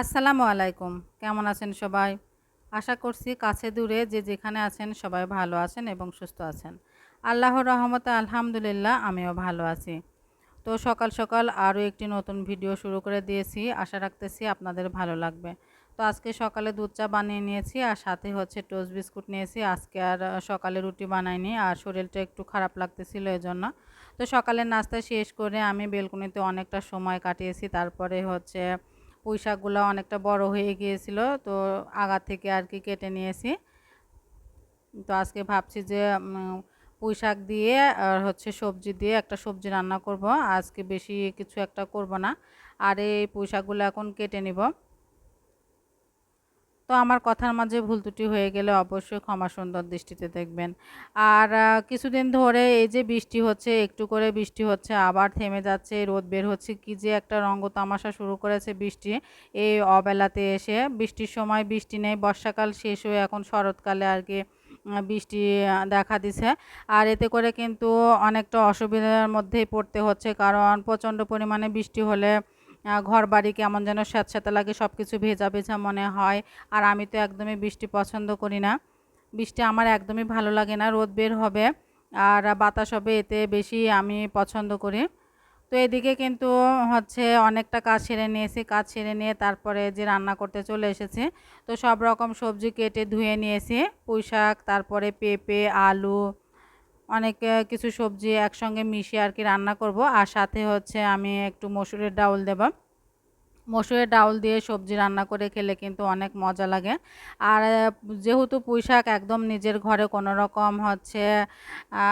আসসালামু আলাইকুম। কেমন আছেন সবাই? আশা করছি কাছে দূরে যে যেখানে আছেন সবাই ভালো আছেন এবং সুস্থ আছেন। আল্লাহর রহমতে আলহামদুলিল্লাহ আমিও ভালো আছি। তো সকাল সকাল আরও একটি নতুন ভিডিও শুরু করে দিয়েছি। আশা রাখতেছি আপনাদের ভালো লাগবে। তো আজকে সকালে দুধ চা বানিয়ে নিয়েছি আর সাথে হচ্ছে টোস্ট বিস্কুট নিয়েছি। আজকে আর সকালে রুটি বানাইনি আর শরীরটা একটু খারাপ লাগতেছিল এজন্য। তো সকালের নাস্তা শেষ করে আমি বেলকনিতে অনেকটা সময় কাটিয়েছি। তারপরে হচ্ছে পুঁই শাকগুলো অনেকটা বড় হয়ে গিয়েছিল, তো আগা থেকে আর কি কেটে নিয়েছি। তো আজকে ভাবছি যে পুঁই শাক দিয়ে আর হচ্ছে সবজি দিয়ে একটা সবজি রান্না করব। আজকে বেশি কিছু একটা করব না। আর এই পুঁই শাকগুলো এখন কেটে নিব। তো আমার কথার মাঝে ভুল ত্রুটি হয়ে গেলে অবশ্যই ক্ষমা সুন্দর দৃষ্টিতে দেখবেন। আর কিছুদিন ধরে এই যে বৃষ্টি হচ্ছে, একটু করে বৃষ্টি হচ্ছে আবার থেমে যাচ্ছে, রোদ বের হচ্ছে, কি যে একটা রঙ্গ তামাশা শুরু করেছে বৃষ্টি এই অবেলাতে এসে। বৃষ্টির সময় বৃষ্টি নেই, বর্ষাকাল শেষ হয়ে এখন শরৎকালে আর কি বৃষ্টি দেখা দিছে। আর এতে করে কিন্তু অনেকটা অসুবিধার মধ্যেই পড়তে হচ্ছে, কারণ প্রচণ্ড পরিমাণে বৃষ্টি হলে ঘরবাড়ি কেমন যেন স্যাঁতস্যাঁতে লাগে, সব কিছু ভেজা ভেজা মনে হয়। আর আমি তো একদমই বৃষ্টি পছন্দ করি না। বৃষ্টি আমার একদমই ভালো লাগে না। রোদ বের হবে আর বাতাস হবে, এতে বেশি আমি পছন্দ করি। তো এদিকে কিন্তু হচ্ছে অনেকটা কাজ সেরে নিয়েছি। কাজ সেরে নিয়ে তারপরে যে রান্না করতে চলে এসেছি। তো সব রকম সবজি কেটে ধুয়ে নিয়েছি। পুঁই শাক, তারপরে পেঁপে, আলু, অনেক কিছু সবজি একসঙ্গে মিশিয়ে আর কি রান্না করব। আর সাথে হচ্ছে আমি একটু মসুরের ডাউল দেব। মসুরের ডাউল দিয়ে সবজি রান্না করে খেলে কিন্তু অনেক মজা লাগে। আর যেহেতু পুঁই শাক একদম নিজের ঘরে কোনো রকম হচ্ছে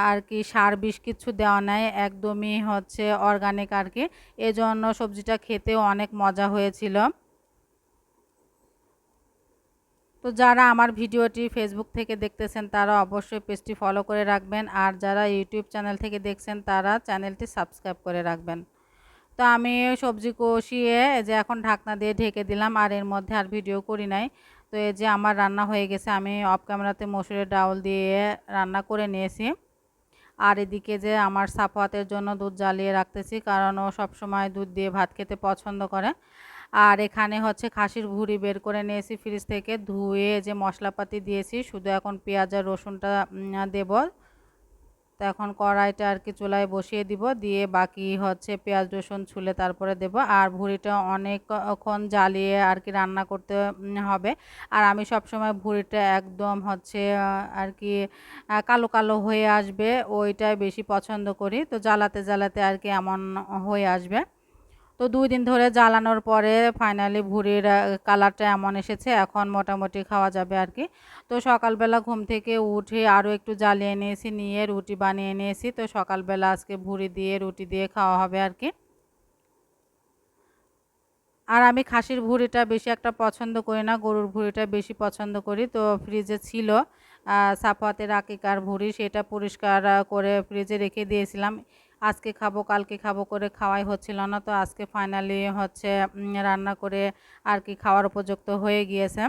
আর কি সার বিষ কিছু দেওয়া নাই, একদমই হচ্ছে অর্গানিক আর কি, এজন্য সবজিটা খেতেও অনেক মজা হয়েছিল। তো যারা আমার ভিডিওটি ফেসবুক থেকে দেখতেছেন তারা অবশ্যই পেজটি ফলো করে রাখবেন, আর যারা ইউটিউব চ্যানেল থেকে দেখছেন তারা চ্যানেলটি সাবস্ক্রাইব করে রাখবেন। তো আমি সবজি কষিয়ে এই যে এখন ঢাকনা দিয়ে ঢেকে দিলাম, আর এর মধ্যে আর ভিডিও করি নাই। তো এই যে আমার রান্না হয়ে গেছে, আমি অফ ক্যামেরাতে মসুরের ডাউল দিয়ে রান্না করে নিয়েছি। আর এদিকে যে আমার সাফওয়াতের জন্য দুধ জ্বালিয়ে রাখতেছি, কারণ ও সবসময় দুধ দিয়ে ভাত খেতে পছন্দ করে। আর এখানে হচ্ছে খাসির ভুঁড়ি বের করে নিয়েছি ফ্রিজ থেকে, ধুয়ে যে মশলাপাতি দিয়েছি, শুধু এখন পেঁয়াজ আর রসুনটা দেব। তো এখন কড়াইটা আর কি চুলায় বসিয়ে দিব, দিয়ে বাকি হচ্ছে পেঁয়াজ রসুন ছুলে তারপরে দেব। আর ভুঁড়িটা অনেকক্ষণ জ্বালিয়ে আর কি রান্না করতে হবে। আর আমি সবসময় ভুঁড়িটা একদম হচ্ছে আর কি কালো কালো হয়ে আসবে, ওইটাই বেশি পছন্দ করি। তো জ্বালাতে জ্বালাতে আর কি এমন হয়ে আসবে। তো ২ দিন ধরে জ্বালানোর পরে ফাইনালি ভুঁড়ির কালারটা এমন এসেছে, এখন মোটামুটি খাওয়া যাবে আর কি। তো সকালবেলা ঘুম থেকে উঠে আরও একটু জ্বালিয়ে নিয়েছি, নিয়ে রুটি বানিয়ে নিয়েছি। তো সকালবেলা আজকে ভুঁড়ি দিয়ে রুটি দিয়ে খাওয়া হবে আর কি। আর আমি খাসির ভুঁড়িটা বেশি একটা পছন্দ করি না, গরুর ভুঁড়িটা বেশি পছন্দ করি। তো ফ্রিজে ছিল সাফওয়াতের আকিকার ভুঁড়ি, সেটা পরিষ্কার করে ফ্রিজে রেখে দিয়েছিলাম। আজকে খাবো কালকে খাবো করে খাওয়াই হচ্ছিল না, তো আজকে ফাইনালি হচ্ছে রান্না করে আর কি খাওয়ার উপযুক্ত হয়ে গিয়েছে।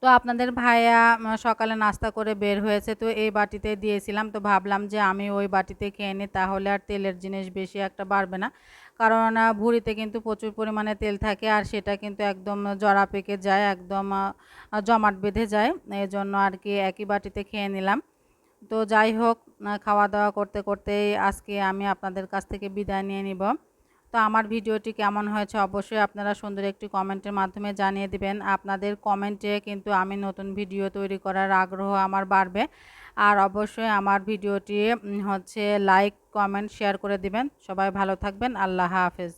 তো আপনাদের ভাইয়া সকালে নাস্তা করে বের হয়েছে, তো এই বাটিতে দিয়েছিলাম। তো ভাবলাম যে আমি ওই বাটিতে খেয়ে নিই, তাহলে আর তেলের জিনিস বেশি একটা বাড়বে না। কারণ ভুঁড়িতে কিন্তু প্রচুর পরিমাণে তেল থাকে, আর সেটা কিন্তু একদম জড়া পেকে যায়, একদম জমাট বেঁধে যায়। এজন্য আর কি একই বাটিতে খেয়ে নিলাম। তো যাই হোক, খাওয়া দাওয়া করতে করতেই আজকে আমি আপনাদের কাছ থেকে বিদায় নিয়ে নিব। তো আমার ভিডিওটি কেমন হয়েছে অবশ্যই আপনারা সুন্দর একটি কমেন্টের মাধ্যমে জানিয়ে দিবেন। আপনাদের কমেন্টে কিন্তু আমি নতুন ভিডিও তৈরি করার আগ্রহ আমার বাড়বে। আর অবশ্যই আমার ভিডিওটি হচ্ছে লাইক, কমেন্ট, শেয়ার করে দিবেন। সবাই ভালো থাকবেন। আল্লাহ হাফেজ।